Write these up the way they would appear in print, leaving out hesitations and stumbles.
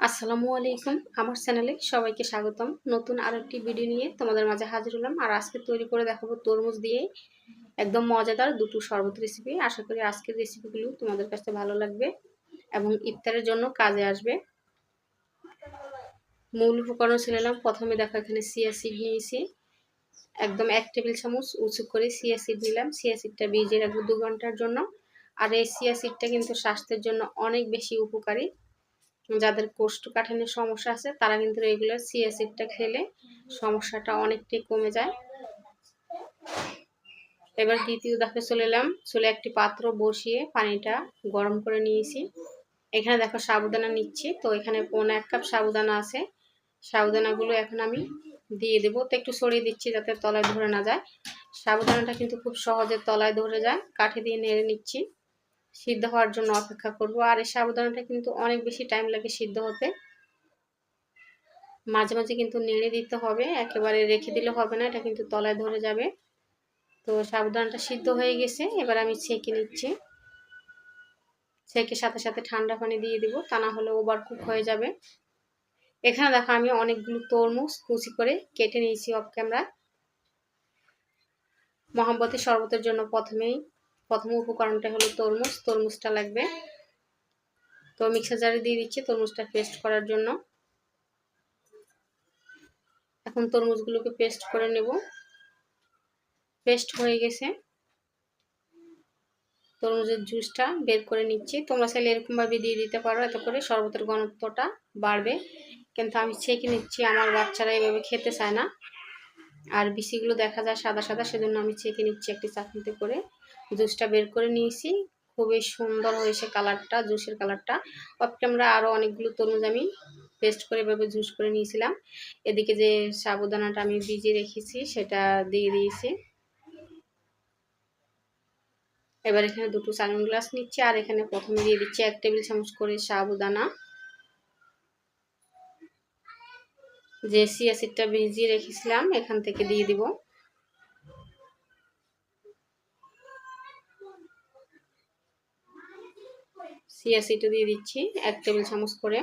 আসসালামু আলাইকুম। আমার চ্যানেলে সবাইকে স্বাগতম। নতুন আরো একটি ভিডিও নিয়ে তোমাদের মাঝে হাজির হলাম। আর আজকে তৈরি করে দেখাবো তরমুজ দিয়ে একদম মজাদার দুটো শরবত রেসিপি। আশা করি আজকের রেসিপিগুলো তোমাদের কাছে ভালো লাগবে এবং ইফতারের জন্য কাজে আসবে। মূল উপকরণ ছিল প্রথমে দেখো এখানে চিয়া সিড নিয়েছি, একদম 1 টেবিল চামচ উঁচু করে চিয়া সিড নিলাম। চিয়া সিডটা ভিজিয়ে রাখবো 2 ঘন্টার জন্য। আর এই চিয়া সিডটা কিন্তু স্বাস্থ্যের জন্য অনেক বেশি উপকারী। যাদের কোষ্ঠকাঠিন্যের সমস্যা আছে তারা কিন্তু রেগুলার চিয়া সিডটা খেলে সমস্যাটা অনেকটাই কমে যায়। এবার দ্বিতীয় ধাপে চলে এলাম। চুলে একটি পাত্র বসিয়ে পানিটা গরম করে নিয়েছি। এখানে দেখো সাবুদানা নিচ্ছি, তো এখানে 1.5 কাপ সাবুদানা আছে। সাবুদানাগুলো এখন আমি দিয়ে দেবো। তো একটু সরিয়ে দিচ্ছি যাতে তলায় ধরে না যায়। সাবুদানাটা কিন্তু খুব সহজে তলায় ধরে যায়। কাঠি দিয়ে নেড়ে নিচ্ছি, সিদ্ধ হওয়ার জন্য অপেক্ষা করব। আর এই সাবুদানাটা কিন্তু অনেক বেশি টাইম লাগে সিদ্ধ হতে। মাঝে মাঝে কিন্তু নেড়ে দিতে হবে, একেবারে রেখে দিলে হবে না, এটা কিন্তু তলায় ধরে যাবে। তো সাবুদানাটা সিদ্ধ হয়ে গেছে, এবার আমি ছেঁকে নিচ্ছি। ছেঁকে সাথে সাথে ঠান্ডা পানি দিয়ে দিব, তা না হলে ওভার কুক হয়ে যাবে। এখানে দেখো আমি অনেকগুলো তরমুজ কুচি করে কেটে নিয়েছি অফ ক্যামেরা। মহাব্বতী শরবতের জন্য প্রথম উপকরণটা হলো তরমুজ। তরমুজটা লাগবে, তো মিক্সার জারে দিয়ে দিচ্ছি তরমুজটা পেস্ট করার জন্য। এখন তরমুজগুলোকে পেস্ট করে নেব। পেস্ট হয়ে গেছে, তরমুজের জুসটা বের করে নিচ্ছি। তোমরা চাইলে এরকমভাবে দিয়ে দিতে পারো, এতে করে শরবতের ঘনত্বটা বাড়বে। কিন্তু আমি ছেঁকে নিচ্ছি, আমার বাচ্চারা এভাবে খেতে চায় না, আর বিচিগুলো দেখা যায় সাদা সাদা, সেজন্য আমি ছেঁকে নিচ্ছি একটি চাটনিতে করে। জুসটা বের করে নিয়েছি, খুবই সুন্দর হয়েছে কালারটা, জুসের কালারটা। অফ ক্যামেরা আরও অনেকগুলো তরমুজ আমি পেস্ট করে এভাবে জুস করে নিয়েছিলাম। এদিকে যে সাবুদানাটা আমি ভিজিয়ে রেখেছি সেটা দিয়ে দিয়েছি। এবার এখানে দুটো চাউমিন গ্লাস নিচ্ছি, আর এখানে প্রথমে দিয়ে দিচ্ছি 1 টেবিল চামচ করে সাবুদানা। যে চিয়া সিডটা ভিজিয়ে রেখেছিলাম এখান থেকে দিয়ে দিব। চিয়া সিডও দিয়ে দিচ্ছি 1 টেবিল চামচ করে।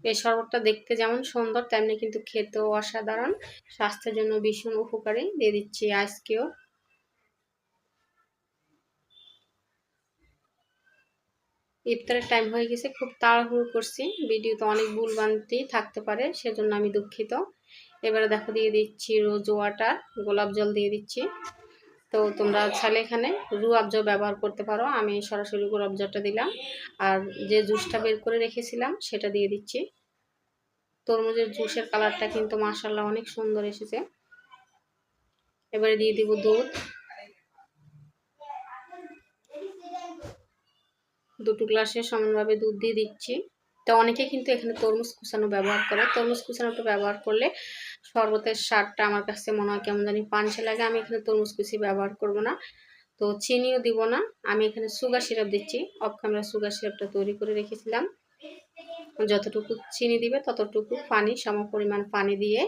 এই শরবতটা দেখতে যেমন সুন্দর তেমনি কিন্তু খেতেও অসাধারণ, স্বাস্থ্যের জন্য ভীষণ উপকারী। দিয়ে দিচ্ছি আইস কিউব। ইফতারের টাইম হয়ে গেছে, খুব তাড়াহুড়ো করছি, ভিডিওতে অনেক ভুলভ্রান্তি থাকতে পারে, সেজন্য আমি দুঃখিত। এবারে দেখো দিয়ে দিচ্ছি রোজ ওয়াটার, গোলাপ জল দিয়ে দিচ্ছি। তো তোমরা চাইলে এখানে রুয়াবজ ব্যবহার করতে পারো, আমি সরাসরি গোলাপ জলটা দিলাম। আর যে জুসটা বের করে রেখেছিলাম সেটা দিয়ে দিচ্ছি। তরমুজের জুসের কালারটা কিন্তু মাশাআল্লাহ অনেক সুন্দর এসেছে। এবারে দিয়ে দিব দুধ, 2 গ্লাসে সমানভাবে দুধ দিয়ে দিচ্ছি। তো অনেকে কিন্তু এখানে তরমুজ কুচানো ব্যবহার করে, তরমুজ কুচানোটা ব্যবহার করলে শরবতের স্বাদটা আমার কাছে মনে হয় কেমন জানি পানসে লাগে। আমি এখানে তরমুজ কুচি ব্যবহার করব না, তো চিনিও দিব না। আমি এখানে সুগার সিরাপ দিচ্ছি। অফ ক্যামেরা সুগার সিরাপটা তৈরি করে রেখেছিলাম। যতটুকু চিনি দিবে ততটুকু পানি, সম পরিমাণ পানি দিয়ে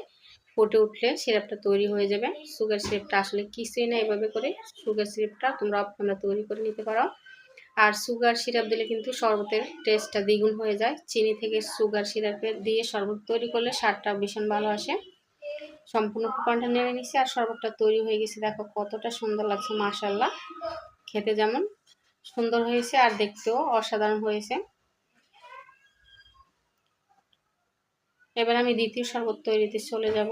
ফুটে উঠলে সিরাপটা তৈরি হয়ে যাবে। সুগার সিরাপটা আসলে কিছুই না, এভাবে করে সুগার সিরাপটা তোমরা অফ ক্যামেরা তৈরি করে নিতে পারো। আর সুগার সিরাপ দিলে কিন্তু শরবতের টেস্টটা দ্বিগুণ হয়ে যায়। চিনি থেকে সুগার সিরাপে দিয়ে শরবত তৈরি করলে স্বাদটা ভীষণ ভালো আসে। সম্পূর্ণ উপকরণটা নেড়ে নিচ্ছি, আর শরবতটা তৈরি হয়ে গেছে। দেখো কতটা সুন্দর লাগছে, মাশাআল্লাহ। খেতে যেমন সুন্দর হয়েছে আর দেখতেও অসাধারণ হয়েছে। এবার আমি দ্বিতীয় শরবত তৈরিতে চলে যাব।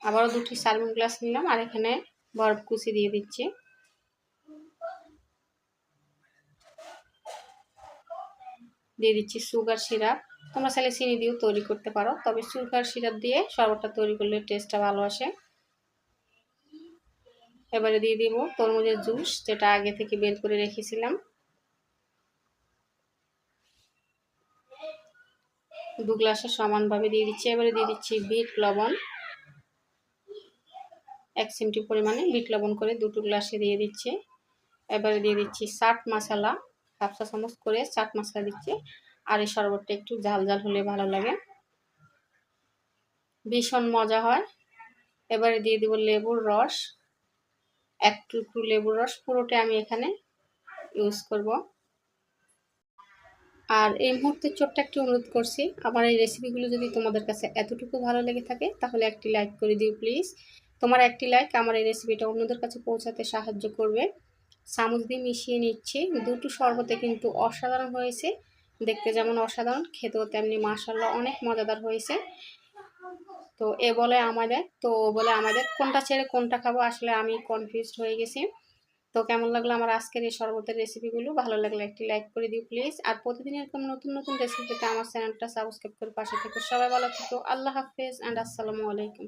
আবারও 2টি সার্ভিং গ্লাস নিলাম, আর এখানে বরফ কুচি দিয়ে দিচ্ছি। দিয়ে দিচ্ছি সুগার সিরাপ। তোমরা চাইলে চিনি দিয়েও তৈরি করতে পারো, তবে সুগার সিরাপ দিয়ে শরবতটা তৈরি করলে টেস্টটা ভালো আসে। এবারে দিয়ে দিব তরমুজের জুস, যেটা আগে থেকে বের করে রেখেছিলাম। 2 গ্লাসে সমানভাবে দিয়ে দিচ্ছি। এবারে দিয়ে দিচ্ছি বিট লবণ, 1 চিমটি পরিমাণে বিট লবণ করে 2 গ্লাসে দিয়ে দিচ্ছি। এবারে দিয়ে দিচ্ছি চাট মশলা, 1/2 চা চামচ করে চাট মশলা দিচ্ছি। আর এই শরবতটা একটু ঝাল ঝাল হলে ভালো লাগে, ভীষণ মজা হয়। এবারে দিয়ে দিব লেবুর রস, একটু লেবুর রস পুরোটা আমি এখানে ইউজ করব। আর এই মুহূর্তে ছোট্ট একটি অনুরোধ করছি, আমার এই রেসিপিগুলো যদি তোমাদের কাছে এতটুকু ভালো লেগে থাকে তাহলে একটি লাইক করে দিও প্লিজ। তোমার একটি লাইক আমার এই রেসিপিটা অন্যদের কাছে পৌঁছাতে সাহায্য করবে। চামচ দিয়ে মিশিয়ে নিচ্ছি। দুটো শরবতে কিন্তু অসাধারণ হয়েছে, দেখতে যেমন অসাধারণ খেতেও তেমনি মাশাআল্লাহ অনেক মজাদার হয়েছে। তো বলে আমাদের কোনটা ছেড়ে কোনটা খাবো, আসলে আমি কনফিউজড হয়ে গেছি। তো কেমন লাগলো আমার আজকের এই শরবতের রেসিপিগুলো? ভালো লাগলে একটি লাইক করে দিও প্লিজ। আর প্রতিদিন এরকম নতুন নতুন রেসিপি পেতে আমার চ্যানেলটা সাবস্ক্রাইব করে পাশে থেকো। সবাই ভালো থেকো। আল্লাহ হাফেজ অ্যান্ড আসসালামু আলাইকুম।